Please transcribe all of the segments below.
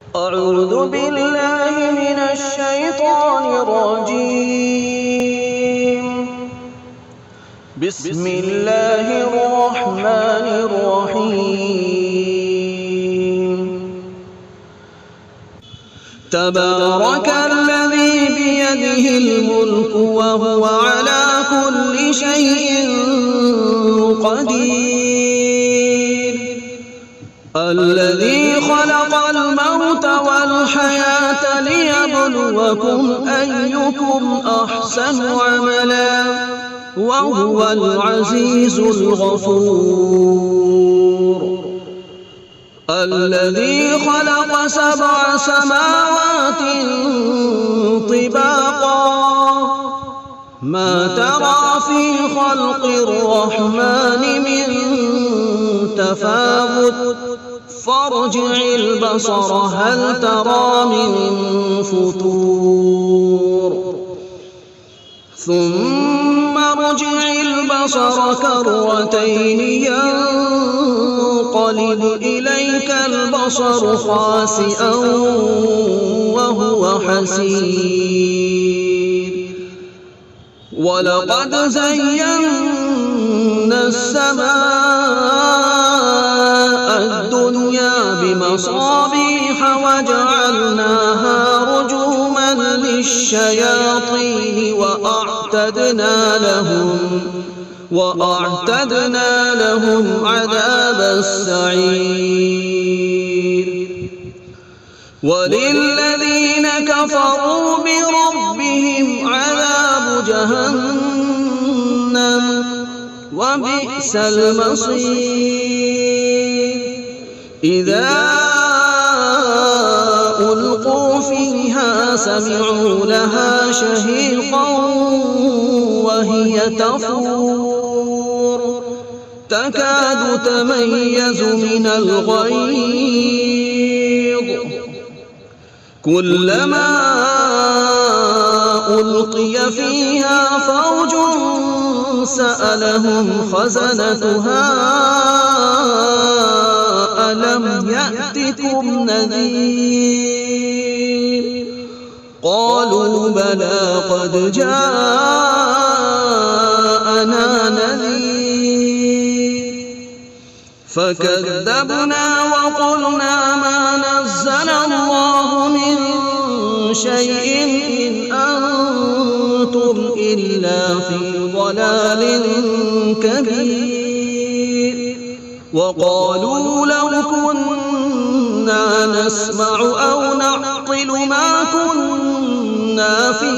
أعوذ بالله من الشيطان الرجيم. بسم الله الرحمن الرحيم. تبارك الذي بيده الملك وهو على كل شيء قدير. الذي خلق الموت والحياة ليبلوكم أيكم أحسن عملا وهو العزيز الغفور. الذي خلق 7 سماوات طباقا ما ترى في خلق الرحمن من تفاوت فارجع البصر هل ترى من فطور ثم ارجع البصر كرتين ينقلب إليك البصر خاسئا وهو حسير. ولقد زينا السماء الدنيا بمصابيح وجعلناها رجوما للشياطين وأعتدنا لهم عذاب السعير. وللذين كفروا بربهم عذاب جهنم وبئس المصير. إذا ألقوا فيها سمعوا لها شهيقا وهي تفور تكاد تميز من الغيظ كلما ألقي فيها فوج سألهم خزنتها ألم يأتكم نذير قالوا بلى قد جاءنا نذير فكذبنا وقلنا ما نزل الله من شيء إن أنتم إلا في ضلال كبير. وقالوا لو كنا نسمع أو نعقل ما كنا في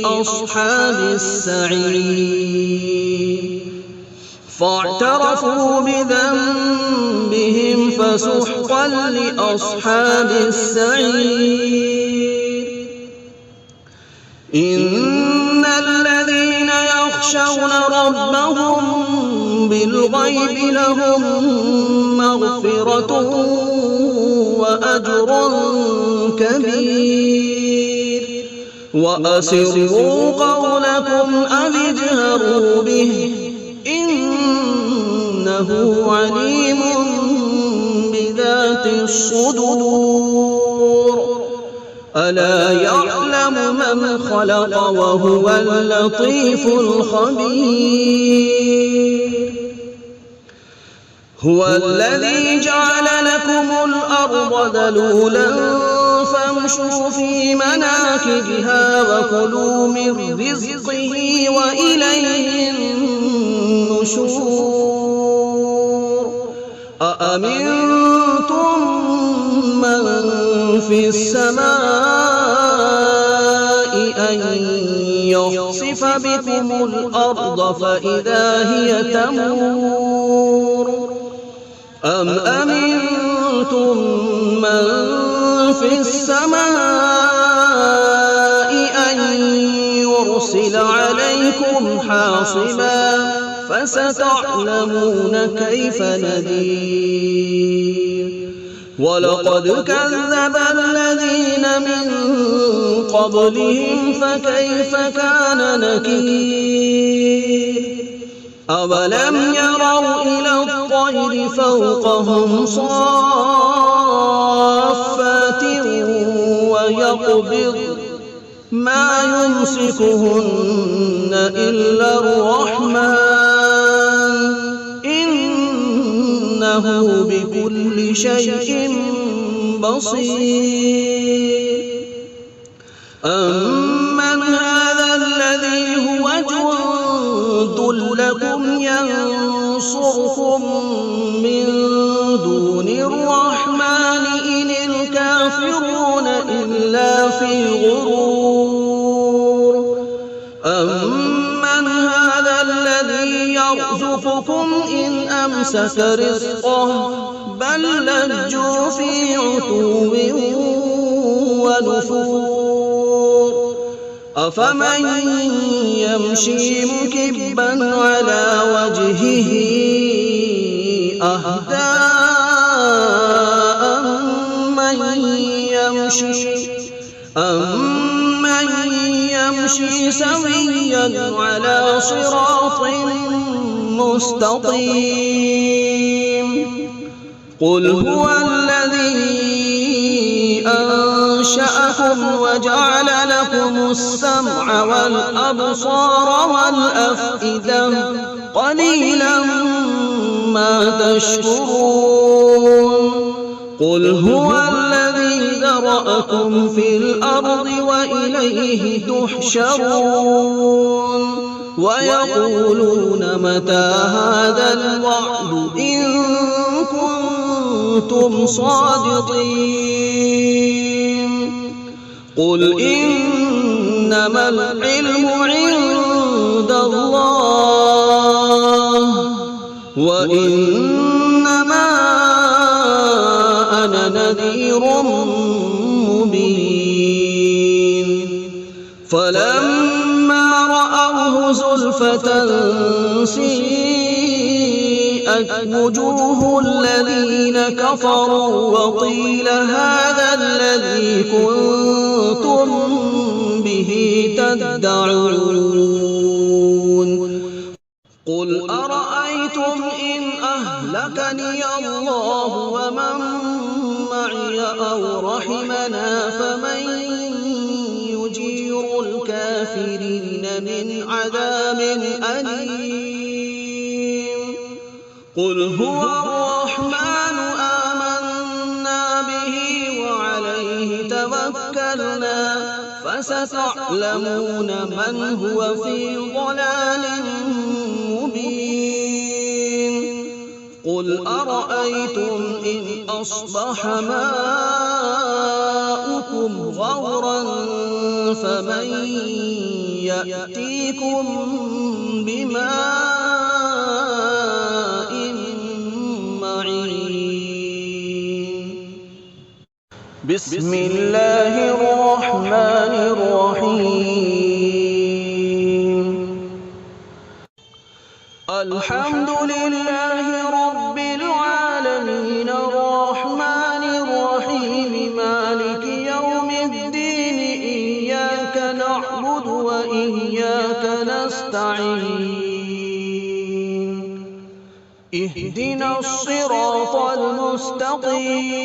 أصحاب السعير. فاعترفوا بذنبهم فسحقا لأصحاب السعير. إن الذين يخشون ربهم بالغيب لهم مغفرة وأجر كبير. وأسروا قولكم أو اجهروا به إنه عليم بذات الصدور. ألا يعلم من خلق وهو اللطيف الخبير. هو الذي جعل لكم الأرض ذلولا فامشوا في مناكبها وكلوا من رزقه وإليه النشور. أأمنتم من في السماء أن يخسف بكم الأرض فإذا هي تمور أم أمنتم من في السماء أن يرسل عليكم حاصبا فستعلمون كيف نذير. ولقد كذب الذين من قبلهم فكيف كان نكير. أولم يروا إلى الطير فوقهم صافات يقبض ما يمسكهن إلا الرحمن إنه بكل شيء بصير. أمن هذا الذي هو جند لكم ينصركم من دون الرحمن إن الكافرون إلا في غرور. أمن هذا الذي يرزقكم إن أمسك رزقه بل لجوا في عتو ونفور. أفمن يمشي مكبا على وجهه أهدى أمن يمشي سويا على صراط مستقيم. قل هو الذي أنشأكم وجعل لكم السمع والأبصار والأفئدة قليلا ما تشكرون. قل هو الذي ذرأكم في الأرض وإليه تحشرون. ويقولون متى هذا الوعد إن كنتم صادقين. قل إنما العلم عند الله وإنما أنا نذير مبين. فلما رأوه زلفة سيئت وجوه الذين كفروا وقيل هذا الذي كنتم به تدعون. قل أرأيتم إن أهلكني الله ومن معي أو رحمنا فمن يجير الكافرين من عذاب أليم. قل هو الرحمن آمنا به وعليه توكلنا فستعلمون من هو في ضلال مبين. قل أرأيتم إن أصبح ماؤكم غورا فمن يأتيكم بماء معين. بسم الله الرحمن الرحيم. الحمد لله رب العالمين الرحمن الرحيم مالك يوم الدين إياك نعبد وإياك نستعين. اهدنا الصراط المستقيم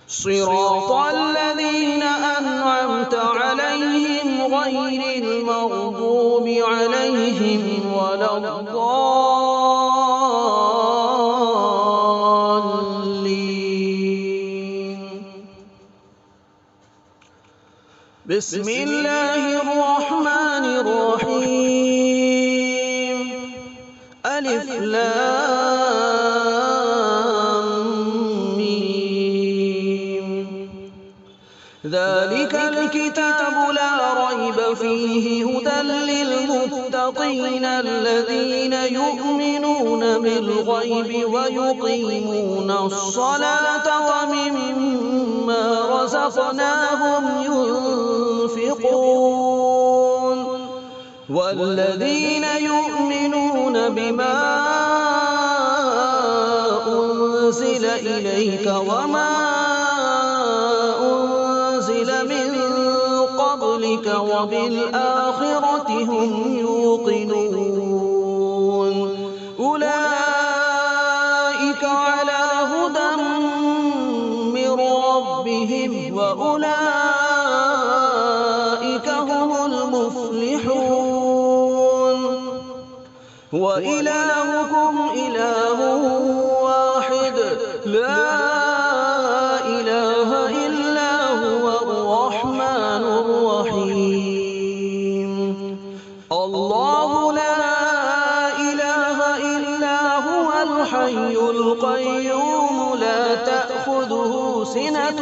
صراط الذين أنعمت عليهم غير المغضوب عليهم ولا الضالين. بسم الله الرحمن الرحيم. ألف لام ميم. ذلك الكتاب لا ريب فيه هدى للمتقين الذين يؤمنون بالغيب ويقيمون الصلاة ومما رزقناهم ينفقون. والذين يؤمنون بما أنزل إليك وما أنزل من قبلك وبالآخرة هم يوقنون. أولئك على هدى من ربهم وأولئك هم المفلحون وإلهكم إله واحد لا إله إلا هو الرحمن الرحيم الله لا إله إلا هو الحي القيوم لا تأخذه سنة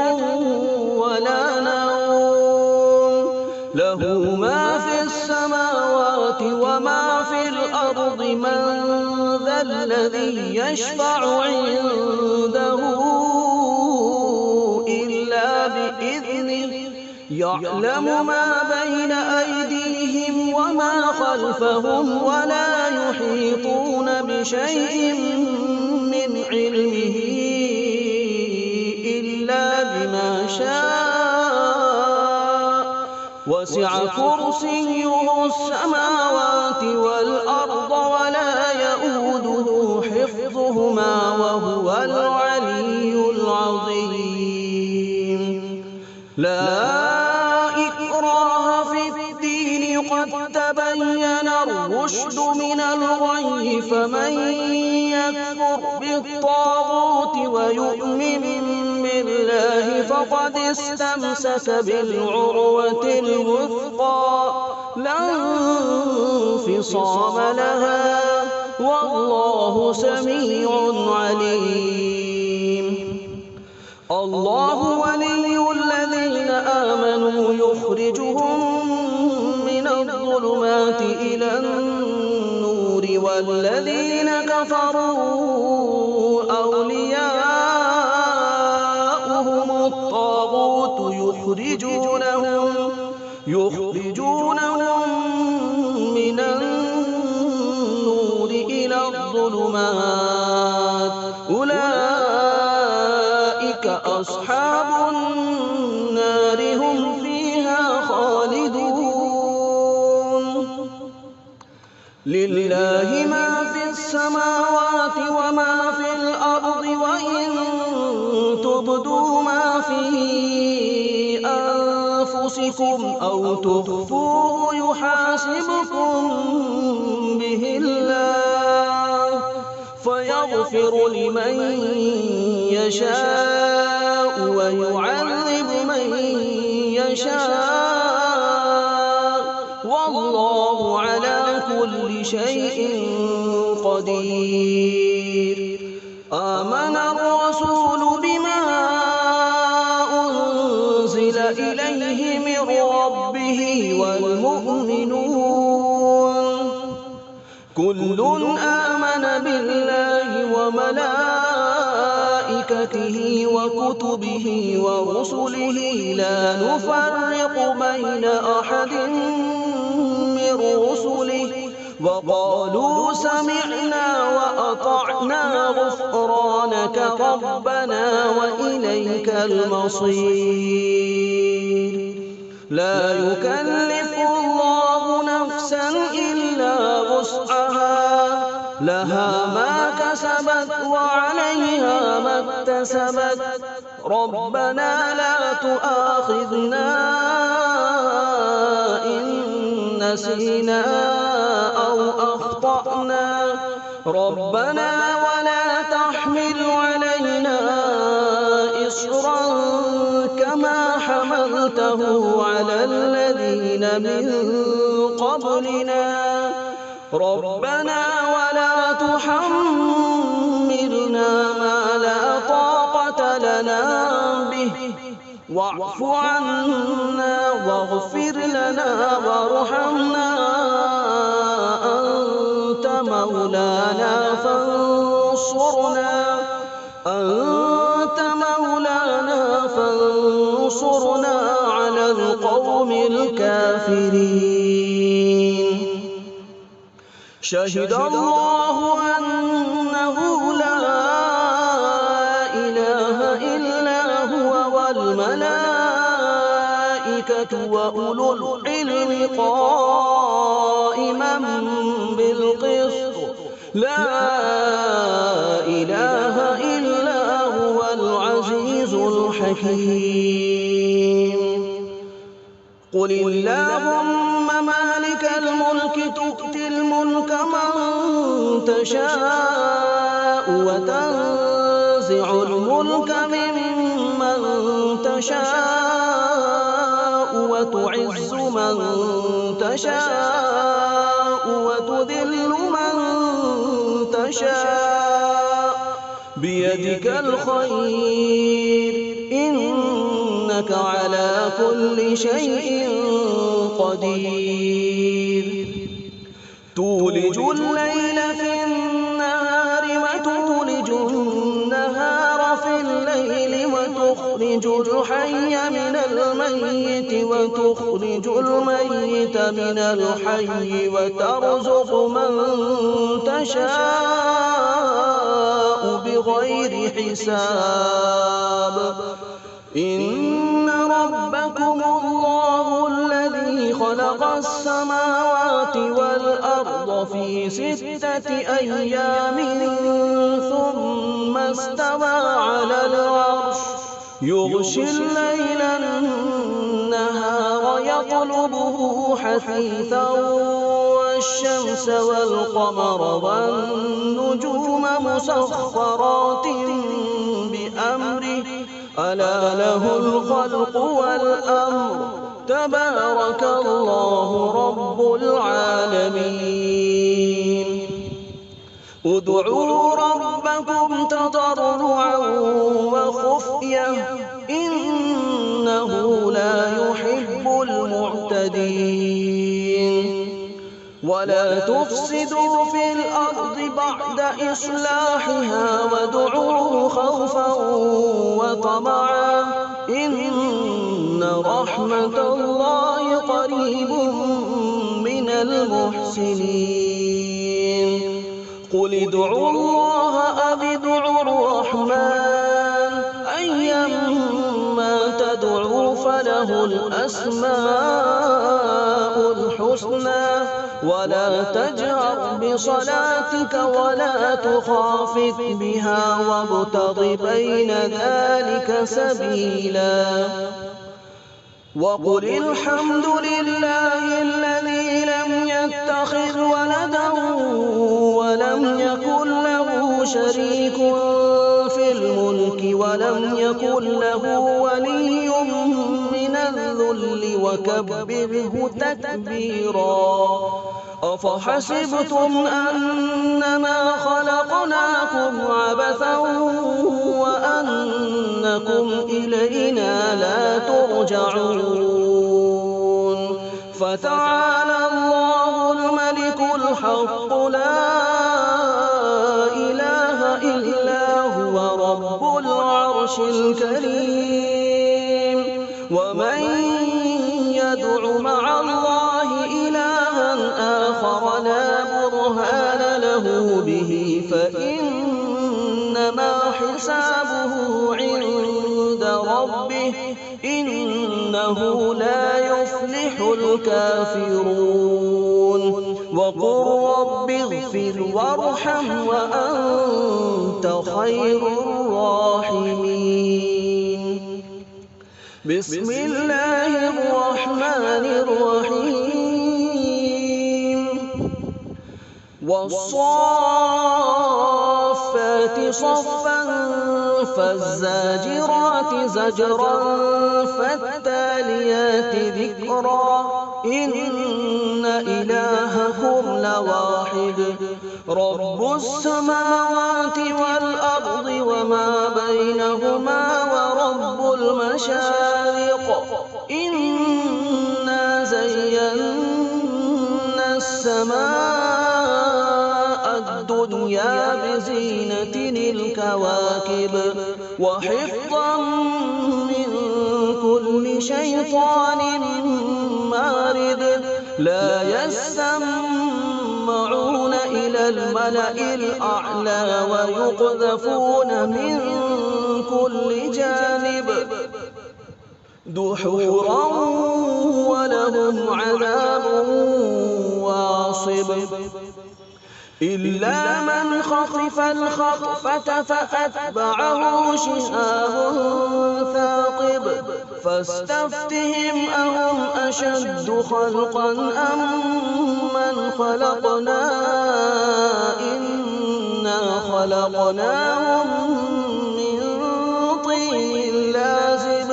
ولا نوم له ما في السماوات وما في الأرض من ذا الذي يشفع عنده إلا بإذنه يعلم ما بين أيديهم وما خلفهم ولا يحيطون بشيء من علمه إلا بما شاء وسع كرسيه السماوات والأرض ولا يئوده حفظهما وهو العلي العظيم لا إكراه في الدين قد تبين الرشد من الغي فمن يكفر بالطاغوت ويؤمن بالله فقد استمسك بالعروة الوثقى لا انفصام لها والله سميع عليم الله ولي الذين آمنوا يخرجهم من الظلمات إلى النور والذين كفروا أولياؤهم الطاغوت يخرجونهم من النور إلى الظلمات أولئك أصحاب النار هم فيها خالدون لله ما في السماوات وما في الأرض وإن تبدوا ما في أنفسكم أو تخفوه يحاسبكم به الله فيغفر لمن يشاء ويعذب من يشاء والله على كل شيء قدير آمن الرسول بما أنزل إليه من ربه والمؤمنون كل آمن بالله وملائكته وكتبه ورسله لا نفرق بين أحد من رسله وقالوا سمعنا وأطعنا غفرانك ربنا وإليك المصير لا يكلف الله نفسا إلا وسعها لها ما كسبت وعليها ما اكتسبت ربنا لا تؤاخذنا إن نسينا أو أخطأنا ربنا ولا تحمل علينا إصرا كما حملته على الذين من قبلنا ربنا ولا تحملنا ما لا طاقة لنا به واعف عنا واغفر لنا وارحمنا أنت مولانا فانصرنا على القوم الكافرين شهد الله أنه لا إله إلا هو والملائكة وأولو العلم قائما بالقسط لا إله إلا هو العزيز الحكيم حكيم قل اللهم مالك الملك تؤتي الملك من تشاء وتنزع الملك ممن تشاء وتعز من تشاء وتذل من تشاء بيدك الخير إنك على كل شيء قدير تولج الليل في النهار وتولج النهار في الليل وتخرج الحي من الميت وتخرج الميت من الحي وترزق من تشاء بغير حساب إن ربكم الله الذي خلق السماوات والأرض في 6 أيام ثم استوى على العرش يغشي الليل النهار يطلبه حثيثا والشمس والقمر والنجوم مسخرات بأمره ألا له الخلق والأمر تبارك الله رب العالمين ادعوا ربكم تضرعا وخفية إنه لا يحب المعتدين ولا تفسدوا في الأرض بعد إصلاحها وادعوه خوفا وطمعا إن رحمة الله قريب من المحسنين قل ادعوا الله أو ادعوا الرحمن أيما تدعوا فله الأسماء الحسنى ولا تجهر بصلاتك ولا تخافت بها وابتغ بين ذلك سبيلا وقل الحمد لله الذي لم يتخذ ولدا ولم يكن له شريك في الملك ولم يكن له ولي من الذل وكبره تكبيرا أفحسبتم أنما خلقناكم عبثا وأنكم إلينا لا ترجعون فتعالى الله الملك الحق لا إله إلا هو رب العرش الكريم ومن يدع مع الله إلها آخر لا برهان له به فإنما حسابه عند ربه إنه لا يفلح الكافرون وقل رب اغفر وارحم وأنت خير الراحمين بسم الله الرحمن الرحيم والصافات صفا فالزاجرات زجرا فالتاليات ذكرا إن إلهكم لواحد رب السماوات والأرض وما بينهما ورب المشارق إنا زينا السماء الدنيا بزينة الكواكب وحفظا من كل شيطان مارد لا يسمعون إلى الملأ الأعلى ويقذفون من كل جانب دحورا ولهم عذاب واصب إلا من خطف الخطفة فأتبعه شهاب ثاقب فاستفتهم أهم أشد خلقا أم من خلقنا إنا خلقناهم من طين لازب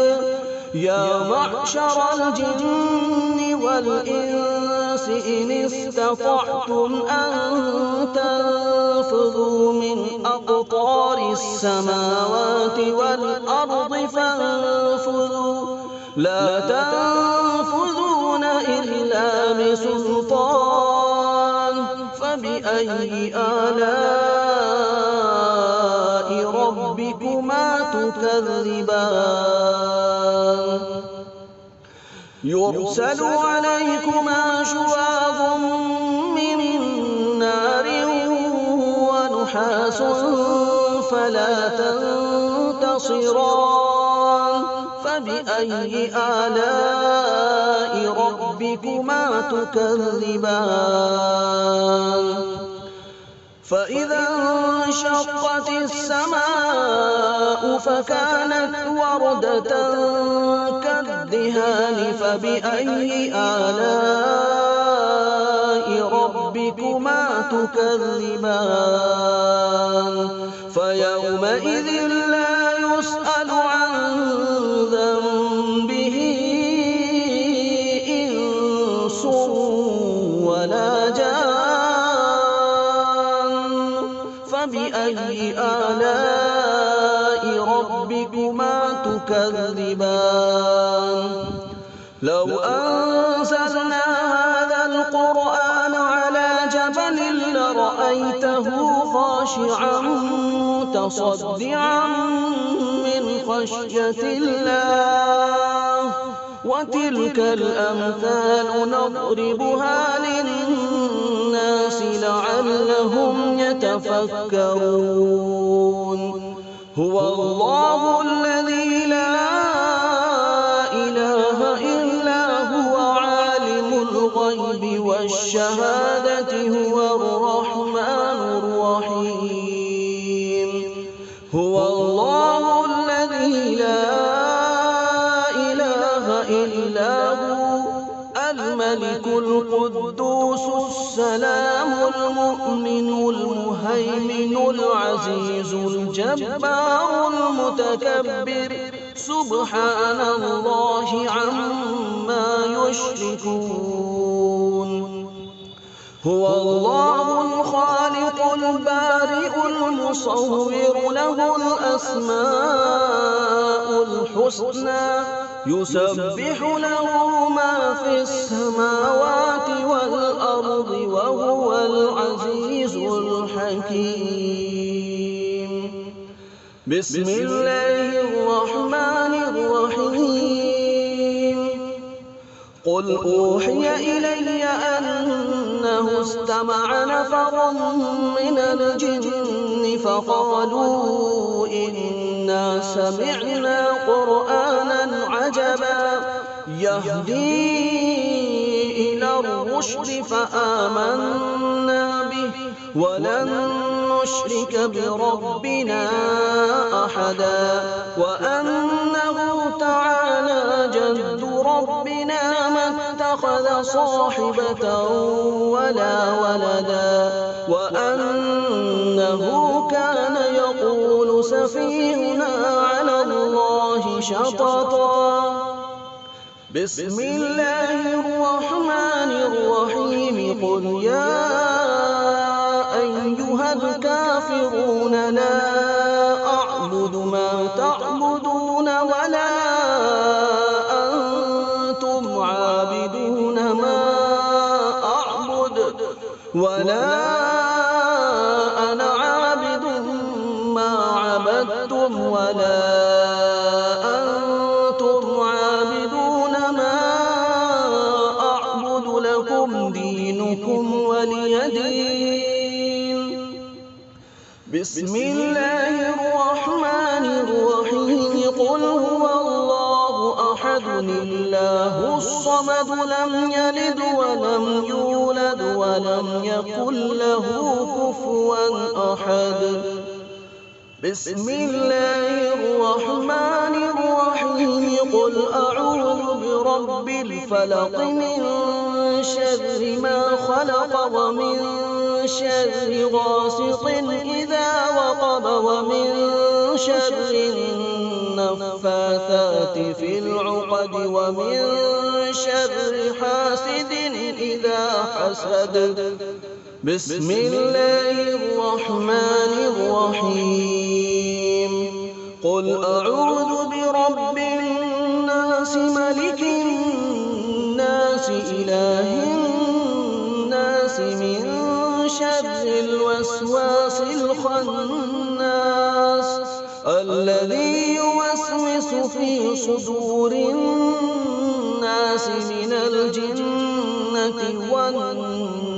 يا معشر الجن والإنس إن استطعتم أن تنفذوا من أقطار السماوات والأرض فانفذوا لا تنفذون إلا بسلطان فبأي آلاء ربكما تكذبان يرسل عليكما شواظ من نار ونحاس فلا تنتصران فبأي آلاء ربكما تكذبان فإذا انشقت السماء فكانت وردة كالدهان فبأي آلاء ربكما تكذبان فيومئذ لا يسأل عن ذنبه إنس ولا جان فبأي آلاء ربكما تكذبان لو أنزلنا هذا القرآن على جبل لرأيته خاشعا متصدعا من خشية الله وتلك الأمثال نضربها للناس لعلهم يتفكرون هو الله الذي لا إله إلا هو عالم الغيب والشهادة هو الرحمن الرحيم هو الله الذي لا إله إلا هو الملك القدوس السلام المؤمن المهيمن العزيز الجبار المتكبر سبحان الله عما يشركون هو الله الخالق البارئ المصور له الأسماء الحسنى يسبح له ما في السماوات والأرض وهو العزيز الحكيم بسم الله الرحمن الرحيم قل أوحي إلي أنه استمع نفر من الجن فقالوا إنا سمعنا قرآنا عجبا يهدي إلى الرشد فآمنا به ولن نشرك بربنا أحدا وأنه تعالى جد ربنا ما اتخذ صاحبة ولا ولدا وأنه كان يقول سفيهنا على الله شططا بسم الله الرحمن الرحيم قل يا أيها الكافرون لا أعبد ما تعبدون ولا أنتم عابدون ما أعبد ولا أنا عابد ما عبدتم ولا أنتم عابدون ما أعبد لكم دينكم ولي دين بسم الله الرحمن الرحيم قل هو الله أحد الله الصمد لم يلد ولم يولد ولم يكن له كفوا أحد بسم الله الرحمن الرحيم قل برب الفلق من شر ما خلق ومن شر غاسق إذا وقب ومن شر النفاثات في العقد ومن شر حاسد إذا حسد. بسم الله الرحمن الرحيم. قل أعوذ برب الناس ملك الناس إله الناس من شر الوسواس الخناس الذي يوسوس في صدور الناس من الجنة والناس.